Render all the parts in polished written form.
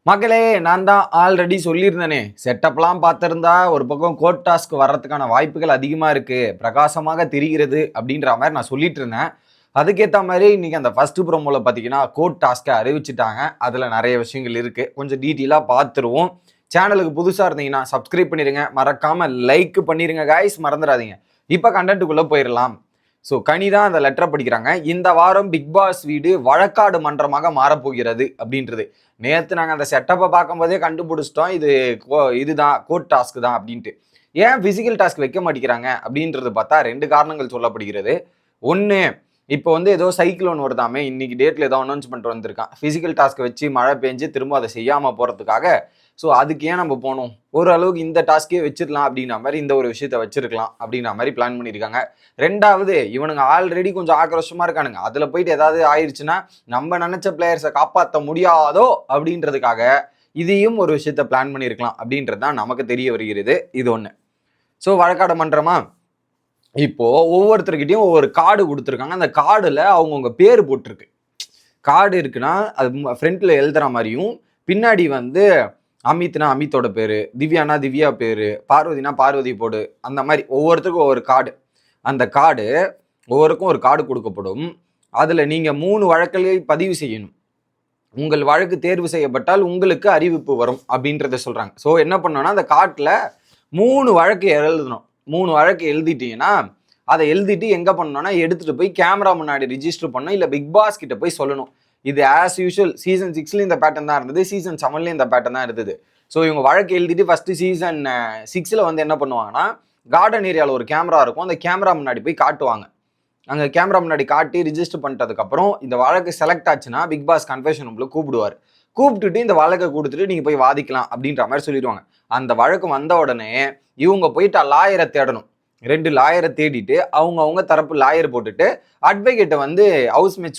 மக்களே, நான் தான் ஆல்ரெடி சொல்லியிருந்தேனே, செட்டப்லாம் பார்த்திருந்தா ஒரு பக்கம் கோர்ட் டாஸ்க் வர்றதுக்கான வாய்ப்புகள் அதிகமா இருக்கு. பிரகாசமாக தெரிகிறது அப்படின்ற மாரி நான் சொல்லிட்டு இருந்தேன். அதுக்கேத்த மாரி இன்னைக்கு அந்த ஃபர்ஸ்ட் ப்ரோமோல பார்த்தீங்கன்னா, கோர்ட் டாஸ்க்க அறிவிச்சுட்டாங்க. அதுல நெறைய விஷயங்கள் இருக்கு. கொஞ்சம் டீட்டெயிலா பார்த்துருவோம். சேனலுக்கு புதுசா இருந்தீங்கன்னா சப்ஸ்கிரைப் பண்ணிருங்க. மறக்காம லைக் பண்ணிருங்க காய்ஸ். மறந்துடாதீங்க. இப்ப கண்டென்ட்டுக்குள்ள போயிரலாம். ஸோ கனி தான் அந்த லெட்டரை படிக்கிறாங்க. இந்த வாரம் பிக் பாஸ் வீடு வழக்காடு மன்றமாக மாறப்போகிறது அப்படின்றது. நேற்று நாங்கள் அந்த செட்டப்பை பார்க்கும்போதே கண்டுபிடிச்சிட்டோம் இதுதான் கோர்ட் டாஸ்க் தான் அப்படின்ட்டு. ஏன் பிசிக்கல் டாஸ்க் வைக்க மாட்டேங்கிறாங்க அப்படின்றது பார்த்தா 2 காரணங்கள் சொல்லப்படுகிறது. ஒன்று, இப்போ ஏதோ சைக்ளோன் வருதாமே, இன்னைக்கு டேட்ல ஏதோ அனௌன்ஸ்மெண்ட் வந்திருக்கான். பிசிக்கல் டாஸ்க் வச்சு மழை பெஞ்சு திரும்ப அதை செய்யாமல் போகிறதுக்காக. ஸோ அதுக்கு ஏன் நம்ம போகணும், ஓரளவுக்கு இந்த டாஸ்கே வச்சிடலாம் அப்படின்ற மாதிரி இந்த ஒரு விஷயத்த வச்சிருக்கலாம் அப்படின்ற மாதிரி பிளான் பண்ணியிருக்காங்க. ரெண்டாவது, இவனுங்க ஆல்ரெடி கொஞ்சம் ஆக்ரோஷமா இருக்கானுங்க. அதில் போயிட்டு ஏதாவது ஆயிடுச்சுன்னா நம்ம நினைச்ச பிளேயர்ஸை காப்பாற்ற முடியாதோ அப்படின்றதுக்காக இதையும் ஒரு விஷயத்த பிளான் பண்ணியிருக்கலாம் அப்படின்றது தான் நமக்கு தெரிய வருகிறது. இது ஒன்று. ஸோ வழக்காடு மன்றமா, இப்போ ஒவ்வொருத்தர்கிட்டையும் ஒவ்வொரு கார்டு கொடுத்துருக்காங்க. அந்த கார்டுல அவங்கவுங்க பேர் போட்டிருக்கு. கார்டு இருக்குன்னா அது ஃப்ரண்ட்ல எழுதுற மாதிரியும், பின்னாடி அமித்னா அமித்தோட பேரு, திவ்யானா திவ்யா பேரு, பார்வதினா பார்வதி போடு, அந்த மாதிரி ஒவ்வொருத்தருக்கும் ஒவ்வொரு கார்டு. அந்த கார்டு ஒவ்வொருக்கும் ஒரு கார்டு கொடுக்கப்படும். அதுல நீங்க 3 வழக்குகளை பதிவு செய்யணும். உங்கள் வழக்கு தேர்வு செய்யப்பட்டால் உங்களுக்கு அறிவிப்பு வரும் அப்படின்றத சொல்றாங்க. ஸோ என்ன பண்ணோம்னா, அந்த கார்டில் 3 வழக்கு எழுதணும். 3 வழக்கு எழுதிட்டீங்கன்னா அதை எழுதிட்டு எங்க பண்ணணும்னா எடுத்துட்டு போய் கேமரா முன்னாடி ரிஜிஸ்டர் பண்ணணும், இல்லை பிக் பாஸ் கிட்ட போய் சொல்லணும். இது ஆஸ் யூஷுவல் சீசன் 6ல இந்த பேட்டர்ன் தான் இருந்தது, சீசன் 7ல இந்த பேட்டர்ன் தான் இருந்தது. ஸோ இவங்க வழக்கு எழுதிட்டு ஃபர்ஸ்ட் சீசன் 6ல என்ன பண்ணுவாங்கன்னா, கார்டன் ஏரியாவில் ஒரு கேமரா இருக்கும், அந்த கேமரா முன்னாடி போய் காட்டுவாங்க. அங்கே கேமரா முன்னாடி காட்டி ரிஜிஸ்டர் பண்ணிட்டதுக்கப்புறம் இந்த வழக்கு செலக்ட் ஆச்சுன்னா பிக் பாஸ் கன்ஃபெஷன் ரூம்ல கூப்பிடுவார். கூப்பிட்டுட்டு இந்த வழக்கை கொடுத்துட்டு நீங்கள் போய் வாதிக்கலாம் அப்படின்ற மாதிரி சொல்லிடுவாங்க. அந்த வழக்கு வந்த உடனே இவங்க போயிட்டு லாயரை தேடணும். 2 லாயரை தேடிட்டு அவங்க தரப்பு லாயர் போட்டுட்டு அட்வொகேட்டை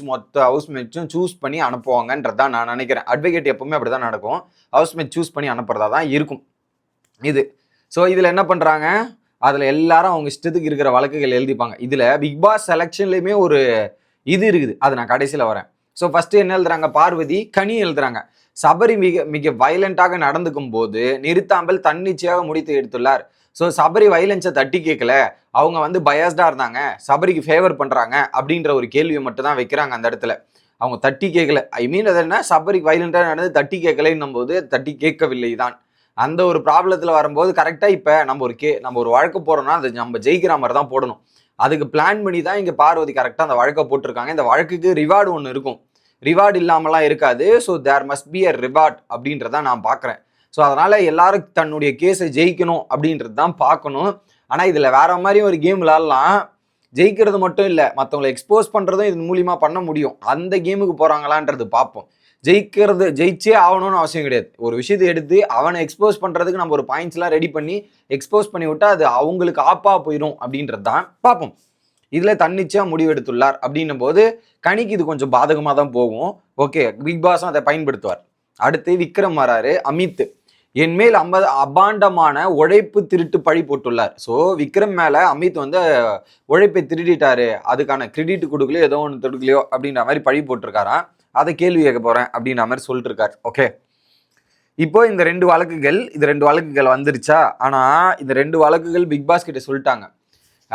மொத்த ஹவுஸ்மேட்ஸும் சூஸ் பண்ணி அனுப்புவாங்கன்றதான் நான் நினைக்கிறேன். அட்வொகேட் எப்பவுமே அப்படிதான் நடக்கும். ஹவுஸ்மேட் சூஸ் பண்ணி அனுப்புறதா தான் இருக்கும் இது. ஸோ இதில் என்ன பண்ணுறாங்க, அதில் எல்லாரும் அவங்க இஷ்டத்துக்கு இருக்கிற வழக்குகள் எழுதிப்பாங்க. இதில் பிக் பாஸ் செலெக்ஷன்லையுமே ஒரு இது இருக்குது, அது நான் கடைசியில் வரேன். ஸோ ஃபர்ஸ்ட் என்ன எழுதுறாங்க, பார்வதி கனி எழுதுறாங்க. சபரி மிக வயலண்டாக நடந்துக்கும் போது நிறுத்தாமல் தன்னிச்சையாக முடித்து எடுத்துள்ளார். ஸோ சபரி வைலன்ஸை தட்டி கேட்கல, அவங்க பயஸ்டா இருந்தாங்க, சபரிக்கு ஃபேவர் பண்றாங்க அப்படின்ற ஒரு கேள்வியை மட்டும் தான் வைக்கிறாங்க அந்த இடத்துல. அவங்க தட்டி கேட்கல, ஐ மீன் அது என்ன, சபரிக்கு வைலண்டா நடந்து தட்டி கேட்கலைன்னும் போது தட்டி கேட்கவில்லை தான். அந்த ஒரு ப்ராப்ளத்துல வரும்போது கரெக்டா இப்ப நம்ம ஒரு வழக்கு போறோம்னா அது நம்ம ஜெயிக்கிற மாதிரி தான் போடணும். அதுக்கு பிளான் பண்ணி தான் இங்க பார்வதி கரெக்டா அந்த வழக்கை போட்டிருக்காங்க. இந்த வழக்குக்கு ரிவார்டு ஒன்று இருக்கும், ரிவார்டு இல்லாமலாம் இருக்காது. So there must be a reward அப்படின்றத நான் பார்க்குறேன். ஸோ அதனால எல்லாரும் தன்னுடைய கேஸை ஜெயிக்கணும் அப்படின்றது தான் பார்க்கணும். ஆனால் இதில் வேற மாதிரி ஒரு கேம் விளாட்லாம். ஜெயிக்கிறது மட்டும் இல்லை, மற்றவங்களை எக்ஸ்போஸ் பண்ணுறதும் இது மூலியமாக பண்ண முடியும். அந்த கேமுக்கு போகிறாங்களான்றது பார்ப்போம். ஜெயிச்சே ஆகணும்னு அவசியம் கிடையாது. ஒரு விஷயத்தை எடுத்து அவனை எக்ஸ்போஸ் பண்ணுறதுக்கு நம்ம ஒரு பாயிண்ட்ஸ்லாம் ரெடி பண்ணி எக்ஸ்போஸ் பண்ணி விட்டா அது அவங்களுக்கு ஆப்பாக போயிடும் அப்படின்றது தான் பார்ப்போம். இதில் தன்னிச்சையாக முடிவெடுத்துள்ளார் அப்படின்னும் போது கனிக்கு இது கொஞ்சம் பாதகமாக தான் போகும். ஓகே, பிக் பாஸும் அதை பயன்படுத்துவார். அடுத்து விக்ரம் வராரு. அமித் என் மேல் அபாண்டமான உழைப்பு திருட்டு பழி போட்டுள்ளார். ஸோ விக்ரம் மேலே அமித் உழைப்பை திருடிட்டாரு, அதுக்கான கிரெடிட் கொடுக்கலையோ ஏதோ ஒன்று கொடுக்கலையோ அப்படின்ற மாதிரி பழி போட்டிருக்காராம். அதை கேள்வி கேட்க போறேன் அப்படின்ற மாதிரி சொல்லிட்டு இருக்காரு. ஓகே, இப்போ இந்த 2 வழக்குகள் வந்துருச்சா? ஆனா இந்த 2 வழக்குகள் பிக் பாஸ் கிட்ட சொல்லிட்டாங்க.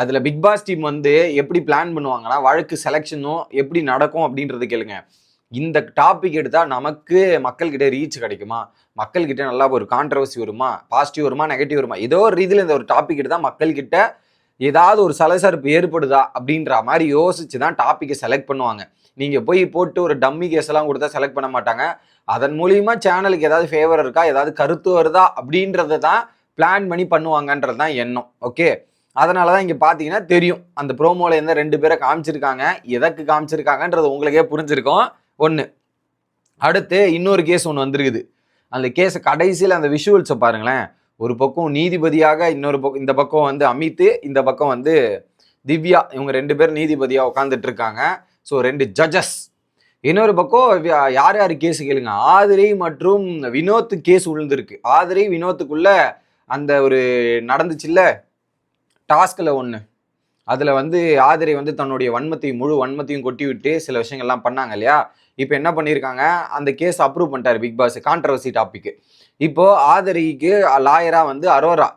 அதுல பிக் பாஸ் டீம் எப்படி பிளான் பண்ணுவாங்கன்னா, வழக்கு செலெக்ஷனும் எப்படி நடக்கும் அப்படின்றது கேளுங்க. இந்த டாபிக் எடுத்தா நமக்கு மக்கள்கிட்ட ரீச் கிடைக்குமா, மக்கள்கிட்ட நல்லா ஒரு கான்ட்ரவர்சி வருமா, பாசிட்டிவ் வருமா, நெகட்டிவ் வருமா, ஏதோ ஒரு ரீதியில் இந்த ஒரு டாபிக் எடுத்தா மக்கள்கிட்ட ஏதாவது ஒரு சலசரப்பு ஏற்படுதா அப்படின்ற மாதிரி யோசிச்சு தான் டாப்பிக்கை செலக்ட் பண்ணுவாங்க. நீங்க போய் போட்டு ஒரு டம்மி கேஸ் எல்லாம் கொடுத்தா செலக்ட் பண்ண மாட்டாங்க. அதன் மூலியமா சேனலுக்கு ஏதாவது ஃபேவர் இருக்கா, ஏதாவது கருத்து வருதா அப்படின்றத தான் பிளான் பண்ணி பண்ணுவாங்கன்றது தான் எண்ணம். ஓகே, அதனாலதான் இங்க பாத்தீங்கன்னா தெரியும், அந்த ப்ரோமோல 2 பேரை காமிச்சிருக்காங்க. எதற்கு காமிச்சிருக்காங்கன்றது உங்களுக்கே புரிஞ்சிருக்கும். ஒன்று. அடுத்து இன்னொரு கேஸ் ஒன்று வந்திருக்குது. அந்த கேஸை கடைசியில் அந்த விஷுவல்ஸை பாருங்களேன். ஒரு பக்கம் நீதிபதியாக, இன்னொரு பக்கம் இந்த பக்கம் அமித், இந்த பக்கம் திவ்யா, இவங்க 2 பேர் நீதிபதியாக உட்காந்துட்டு இருக்காங்க. So 2 judges. இன்னொரு பக்கம் யார் யார் கேஸ் கேளுங்க, ஆதிரை மற்றும் வினோத் கேஸ் விழுந்திருக்கு. ஆதிரை வினோத்துக்குள்ள அந்த ஒரு நடந்துச்சுல்ல டாஸ்கில் ஒன்று, அதில் ஆதிரை தன்னுடைய முழு வன்மத்தையும் கொட்டி விட்டு சில விஷயங்கள்லாம் பண்ணாங்க இல்லையா. இப்போ என்ன பண்ணியிருக்காங்க, அந்த கேஸ் அப்ரூவ் பண்ணிட்டாரு பிக் பாஸ், கான்ட்ரவர்சி டாபிக். இப்போ ஆதரிக்கு லாயரா வந்து அரோரா,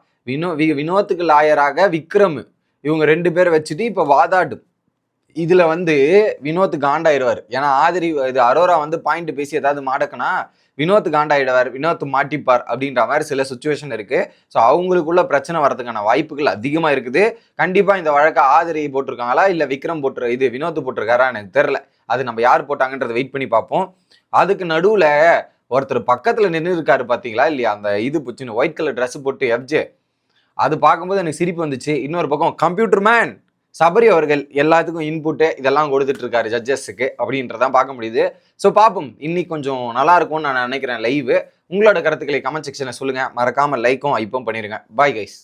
வினோத்துக்கு லாயராக விக்ரம், இவங்க 2 பேரை வச்சுட்டு இப்போ வாதாடு. இதுல வந்து வினோத் காண்டாயிடுவார். ஏன்னா ஆதிரி இது அரோரா வந்து பாயிண்ட் பேசி ஏதாவது மாடக்குனா வினோத் காண்டாயிடுவார், வினோத் மாட்டிப்பார் அப்படின்ற மாதிரி சில சுச்சுவேஷன் இருக்கு. ஸோ அவங்களுக்குள்ள பிரச்சனை வரதுக்கான வாய்ப்புகள் அதிகமா இருக்குது. கண்டிப்பா இந்த வழக்கை ஆதிரி போட்டிருக்காங்களா இல்ல விக்ரம் இது வினோத் போட்டிருக்காரா எனக்கு தெரியல. அது நம்ம யார் போட்டாங்கன்றதை வெயிட் பண்ணி பார்ப்போம். அதுக்கு நடுவுல ஒருத்தர் பக்கத்துல நின்று இருக்காரு பாத்தீங்களா இல்லையா, அந்த இது புச்சுன்னு ஒயிட் கலர் ட்ரெஸ் போட்டு எஃப்ஜே, அது பார்க்கும்போது எனக்கு சிரிப்பு வந்துச்சு. இன்னொரு பக்கம் கம்ப்யூட்டர் மேன் சபரி அவர்கள் எல்லாத்துக்கும் இன்புட்டு இதெல்லாம் கொடுத்துட்டு இருக்காரு ஜட்ஜஸுக்கு அப்படின்றதான் பார்க்க முடியுது. ஸோ பார்ப்போம், இன்னைக்கு கொஞ்சம் நல்லா இருக்கும்னு நான் நினைக்கிறேன் லைவ். உங்களோட கருத்துக்களை கமெண்ட் செக்ஷனில் சொல்லுங்க. மறக்காம லைக்கும் ஐப்பும் பண்ணிருங்க. Bye guys.